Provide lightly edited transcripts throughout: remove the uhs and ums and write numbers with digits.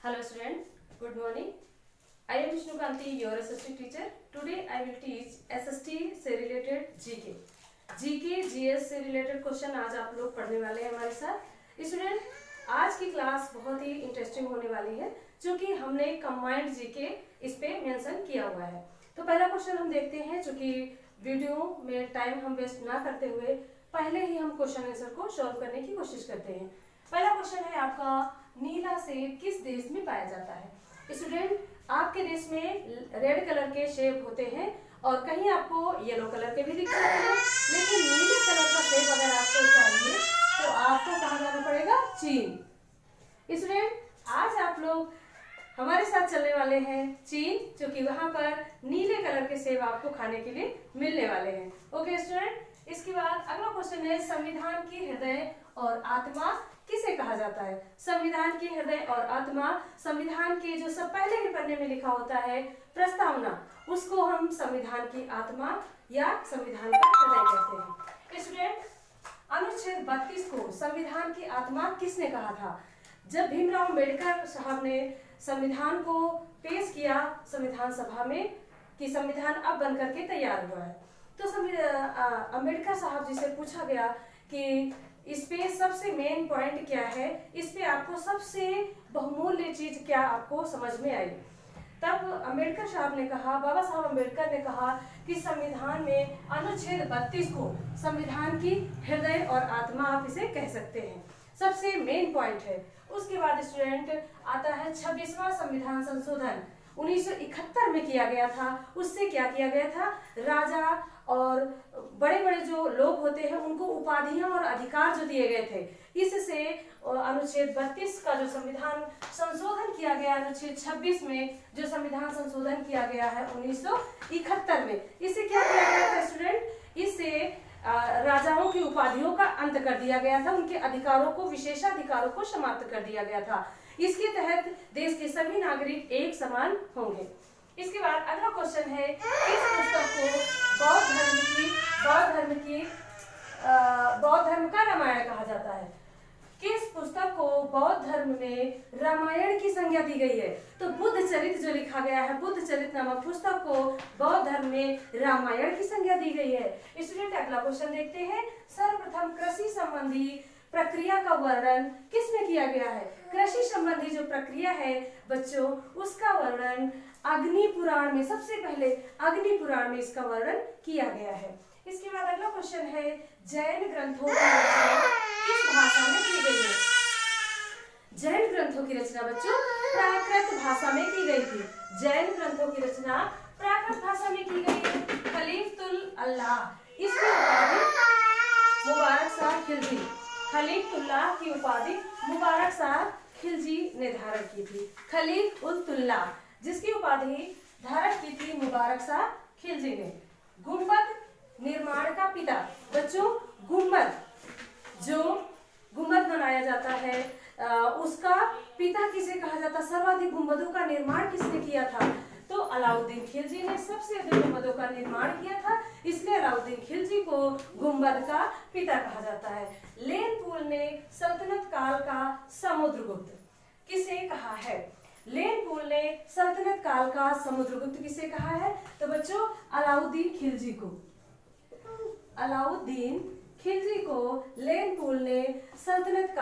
Hello student, good morning. I am Vishnu Kanti, your SST teacher. Today I will teach SST से related GK. GK, GS से related question आज आप लोग पढ़ने वाले हैं हमारे साथ। स्टूडेंट, आज की क्लास बहुत ही इंटरेस्टिंग होने वाली है, क्योंकि हमने कंबाइंड GK इस पे मेंशन किया हुआ है। तो पहला क्वेश्चन हम देखते हैं, क्योंकि वीडियो में टाइम हम वेस्ट ना करते हुए पहले ही हम क्वेश्चन आंसर को सॉल्व करने की कोशिश करते हैं। पहला क्वेश्चन है आपका, नीला सेब किस देश में पाया जाता है। स्टूडेंट, आपके देश में रेड कलर के सेब होते हैं और कहीं आपको येलो कलर के भी दिख सकते हैं, लेकिन नीले कलर का सेब अगर आपको चाहिए तो आपको कहाँ जाना पड़ेगा? चीन। स्टूडेंट, आज आप लोग हमारे साथ चलने वाले हैं चीन, क्योंकि वहां पर नीले कलर के सेब आपको खाने के लिए मिलने वाले हैं। ओके स्टूडेंट, इसके बाद अगला क्वेश्चन है, संविधान की हृदय और आत्मा किसे कहा जाता है। संविधान की हृदय और आत्मा, संविधान के जो सब पहले ही पन्ने में लिखा होता है प्रस्तावना, उसको हम संविधान की आत्मा या संविधान का हृदय कहते हैं। स्टूडेंट, अनुच्छेद 32 को संविधान की आत्मा किसने कहा था? जब भीमराव अम्बेडकर साहब ने संविधान को पेश किया संविधान सभा में कि संविधान अब बनकर के तैयार हुआ है, तो अम्बेडकर साहब जी से पूछा गया कि इस पे सबसे मेन पॉइंट क्या है, इस पे आपको सबसे बहुमूल्य चीज क्या आपको समझ में आई। तब अम्बेडकर साहब ने कहा, बाबा साहब अम्बेडकर ने कहा कि संविधान में अनुच्छेद 32 को संविधान की हृदय और आत्मा आप इसे कह सकते हैं, सबसे मेन पॉइंट है। उसके बाद स्टूडेंट आता है 26वां संविधान संशोधन 1971 में किया गया था। उससे क्या किया गया था? राजा और बड़े बड़े जो लोग होते हैं उनको उपाधियां और अधिकार जो दिए गए थे, इससे अनुच्छेद 32 का जो संविधान संशोधन किया गया, अनुच्छेद 26 में जो संविधान संशोधन किया गया है 1971 में, इससे क्या किया गया था स्टूडेंट? इससे राजाओं की उपाधियों का अंत कर दिया गया था, उनके अधिकारों को, विशेषाधिकारों को समाप्त कर दिया गया था। इसके तहत देश के सभी नागरिक एक समान होंगे। इसके बाद अगला क्वेश्चन है, इस पुस्तक को बौद्ध धर्म का रामायण कहा जाता है। किस पुस्तक को बौद्ध धर्म में रामायण की संज्ञा दी गई है? तो बुद्ध चरित्र जो लिखा गया है, बुद्ध चरित्र नामक पुस्तक को बौद्ध धर्म में रामायण की संज्ञा दी गई है। स्टूडेंट, अगला क्वेश्चन देखते हैं, सर्वप्रथम कृषि संबंधी प्रक्रिया का वर्णन किसमें किया गया है? कृषि संबंधी जो प्रक्रिया है बच्चों, उसका वर्णन अग्नि पुराण में, सबसे पहले अग्नि पुराण में इसका वर्णन किया गया है। इसके बाद अगला क्वेश्चन है, जैन ग्रंथों की रचना किस भाषा में की गई है? जैन ग्रंथों की रचना बच्चों प्राकृत भाषा में की गई थी। जैन ग्रंथों की रचना प्राकृत भाषा में की गई है। खलीफुल्लाह इसकी उपाधि मुबारक शाह खिलजी, खलीफुल्लाह की उपाधि मुबारक शाह खिलजी ने धारण की थी। खलीफुल्लाह जिसकी उपाधि धारण की थी मुबारक शाह खिलजी ने। गुंबद निर्माण का पिता बच्चों, गुंबद जो गुंबद बनाया जाता है उसका पिता किसे कहा जाता? सर्वाधिक गुंबदों का निर्माण किसने किया था? तो अलाउद्दीन खिलजी ने सबसे अधिक गुंबदों का निर्माण किया था, इसलिए अलाउद्दीन खिलजी को गुंबद का पिता कहा जाता है। लेनपुल ने सल्तनत काल का समुद्रगुप्त किसे कहा है? लेनपुल ने सल्तनत काल का समुद्रगुप्त किसे कहा है? तो बच्चों अलाउद्दीन खिलजी को, अलाउद्दीन खिलजी को लेनपुल ने सल्तनत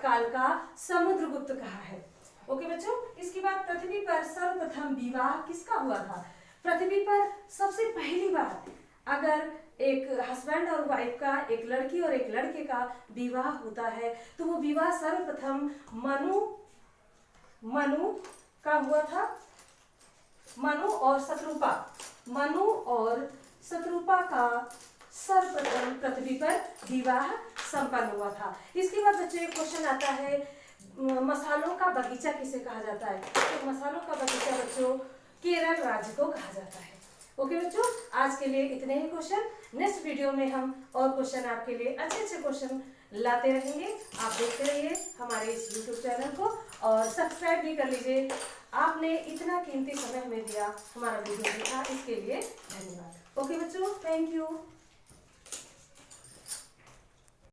काल का समुद्रगुप्त कहा है। ओके बच्चों, इसके बाद पृथ्वी पर सर्वप्रथम विवाह किसका हुआ था? पृथ्वी पर सबसे पहली बार अगर एक हस्बैंड और वाइफ का, एक लड़की और एक लड़के का विवाह होता है, तो वो विवाह सर्वप्रथम मनु का हुआ था। मनु और शत्रुपा का सर्वप्रथम पृथ्वी पर विवाह संपन्न हुआ था। इसके बाद बच्चों एक क्वेश्चन आता है, मसालों का बगीचा किसे कहा जाता है? तो मसालों का बगीचा बच्चों केरल राज्य को कहा जाता है। ओके बच्चों, आज के लिए इतने ही क्वेश्चन। नेक्स्ट वीडियो में हम और क्वेश्चन आपके लिए अच्छे क्वेश्चन लाते रहेंगे। आप देखते रहिए हमारे इस YouTube चैनल को और सब्सक्राइब भी कर लीजिए। आपने इतना कीमती समय हमें दिया, हमारा वीडियो देखा, इसके लिए धन्यवाद। ओके बच्चों, थैंक यू।